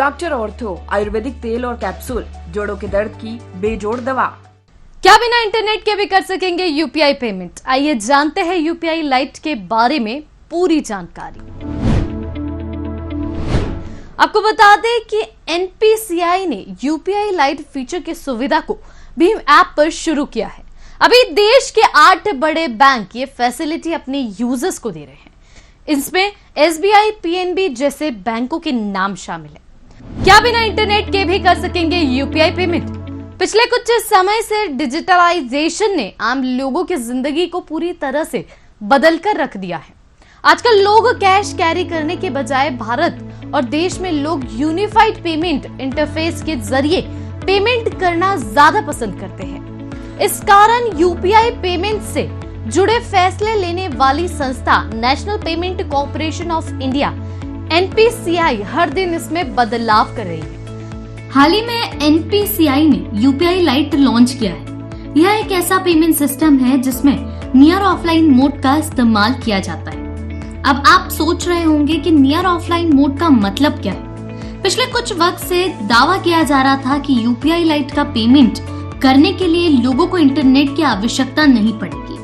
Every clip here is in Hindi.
डॉक्टर ऑर्थो, आयुर्वेदिक तेल और कैप्सूल, जोड़ों के दर्द की बेजोड़ दवा। क्या बिना इंटरनेट के भी कर सकेंगे यूपीआई पेमेंट? आइए जानते हैं यूपीआई लाइट के बारे में पूरी जानकारी। आपको बता दें कि एनपीसीआई ने यूपीआई लाइट फीचर की सुविधा को भीम ऐप पर शुरू किया है। अभी देश के 8 बड़े बैंक ये फैसिलिटी अपने यूजर्स को दे रहे हैं। इसमें एसबीआई, पीएनबी जैसे बैंकों के नाम शामिल है। क्या बिना इंटरनेट के भी कर सकेंगे यूपीआई पेमेंट? पिछले कुछ समय से डिजिटलाइजेशन ने आम लोगों की जिंदगी को पूरी तरह से बदल कर रख दिया है। आजकल लोग कैश कैरी करने के बजाय भारत और देश में लोग यूनिफाइड पेमेंट इंटरफेस के जरिए पेमेंट करना ज्यादा पसंद करते हैं। इस कारण यूपीआई पेमेंट से जुड़े फैसले लेने वाली संस्था national payment corporation of India NPCI हर दिन इसमें बदलाव कर रही है। हाल ही में एनपीसीआई ने यूपीआई लाइट लॉन्च किया है। यह एक ऐसा पेमेंट सिस्टम है जिसमें नियर ऑफलाइन मोड का इस्तेमाल किया जाता है। अब आप सोच रहे होंगे कि नियर ऑफलाइन मोड का मतलब क्या है? पिछले कुछ वक्त से दावा किया जा रहा था कि यूपीआई लाइट का पेमेंट करने के लिए लोगों को इंटरनेट की आवश्यकता नहीं पड़ेगी।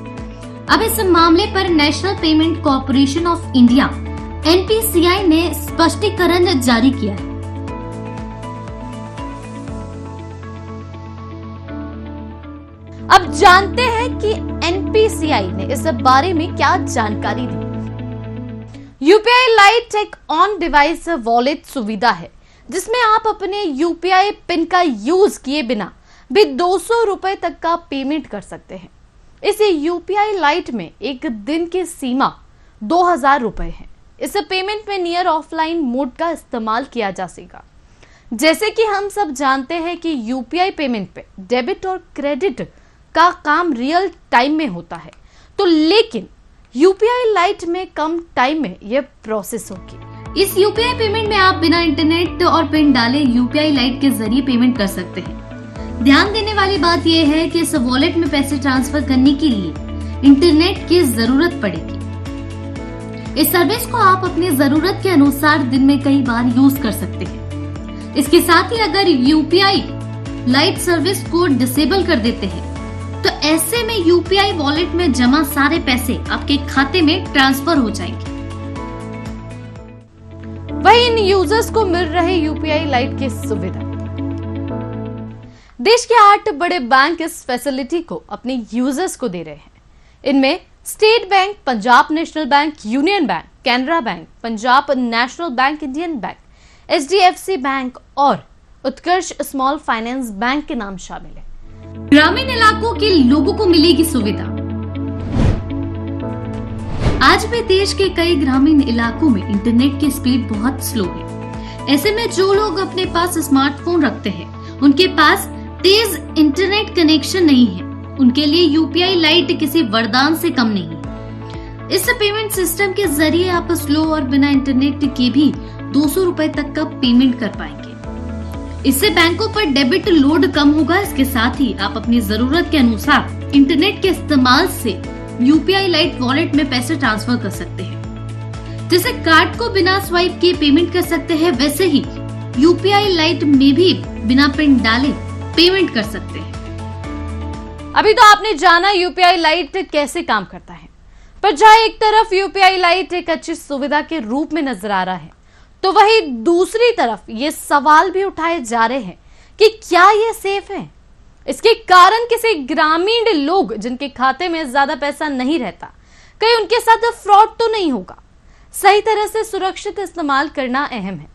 अब इस मामले पर national payment corporation of India NPCI ने स्पष्टीकरण जारी किया है। अब जानते हैं कि एनपीसीआई ने इस बारे में क्या जानकारी दी। यूपीआई लाइट एक ऑन डिवाइस वॉलेट सुविधा है जिसमें आप अपने यूपीआई पिन का यूज किए बिना भी 200 रुपए तक का पेमेंट कर सकते हैं। इस यूपीआई लाइट में एक दिन की सीमा 2000 रुपए है। इस पेमेंट में नियर ऑफलाइन मोड का इस्तेमाल किया जा सकेगा। जैसे कि हम सब जानते हैं कि यूपीआई पेमेंट पे डेबिट और क्रेडिट का काम रियल टाइम में होता है, तो लेकिन यूपीआई लाइट में कम टाइम में यह प्रोसेस होगी। इस यूपीआई पेमेंट में आप बिना इंटरनेट और पिन डाले यूपीआई लाइट के जरिए पेमेंट कर सकते हैं। ध्यान देने वाली बात यह है कि इस वॉलेट में पैसे ट्रांसफर करने के लिए इंटरनेट की जरूरत पड़ेगी। इस सर्विस को आप अपनी जरूरत के अनुसार दिन में कई बार यूज कर सकते हैं। इसके साथ ही अगर यूपीआई लाइट सर्विस को डिसेबल कर देते हैं तो ऐसे में यूपीआई वॉलेट में जमा सारे पैसे आपके खाते में ट्रांसफर हो जाएंगे। वही इन यूजर्स को मिल रहे यूपीआई लाइट की सुविधा। देश के 8 बड़े बैंक इस फैसिलिटी को अपने यूजर्स को दे रहे हैं। इनमें state bank, Punjab national bank, union bank, Canara bank, Punjab national bank, Indian bank, HDFC bank और उत्कर्ष स्मॉल फाइनेंस बैंक के नाम शामिल है। ग्रामीण इलाकों के लोगों को मिलेगी सुविधा। आज भी देश के कई ग्रामीण इलाकों में इंटरनेट की स्पीड बहुत स्लो है। ऐसे में जो लोग अपने पास स्मार्टफोन रखते हैं, उनके पास तेज इंटरनेट कनेक्शन नहीं है। उनके लिए यूपीआई लाइट किसी वरदान से कम नहीं है। इस पेमेंट सिस्टम के जरिए आप स्लो और बिना इंटरनेट के भी 200 रुपए तक का पेमेंट कर पाएंगे। इससे बैंकों पर डेबिट लोड कम होगा। इसके साथ ही आप अपनी जरूरत के अनुसार इंटरनेट के इस्तेमाल से यूपीआई लाइट वॉलेट में पैसे ट्रांसफर कर सकते हैं। जैसे कार्ड को बिना स्वाइप किए पेमेंट कर सकते हैं, वैसे ही यूपीआई लाइट में भी बिना पिन डाले पेमेंट कर सकते हैं। अभी तो आपने जाना यूपीआई लाइट कैसे काम करता है, पर जहां एक तरफ यूपीआई लाइट एक अच्छी सुविधा के रूप में नजर आ रहा है, तो वही दूसरी तरफ ये सवाल भी उठाए जा रहे हैं कि क्या ये सेफ है। इसके कारण किसी ग्रामीण लोग जिनके खाते में ज्यादा पैसा नहीं रहता, कहीं उनके साथ फ्रॉड तो नहीं होगा। सही तरह से सुरक्षित इस्तेमाल करना अहम है।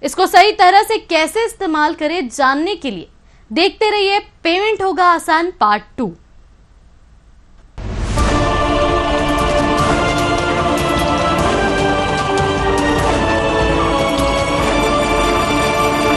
इसको सही तरह से कैसे इस्तेमाल करें जानने के लिए देखते रहिए पेमेंट होगा आसान पार्ट 2।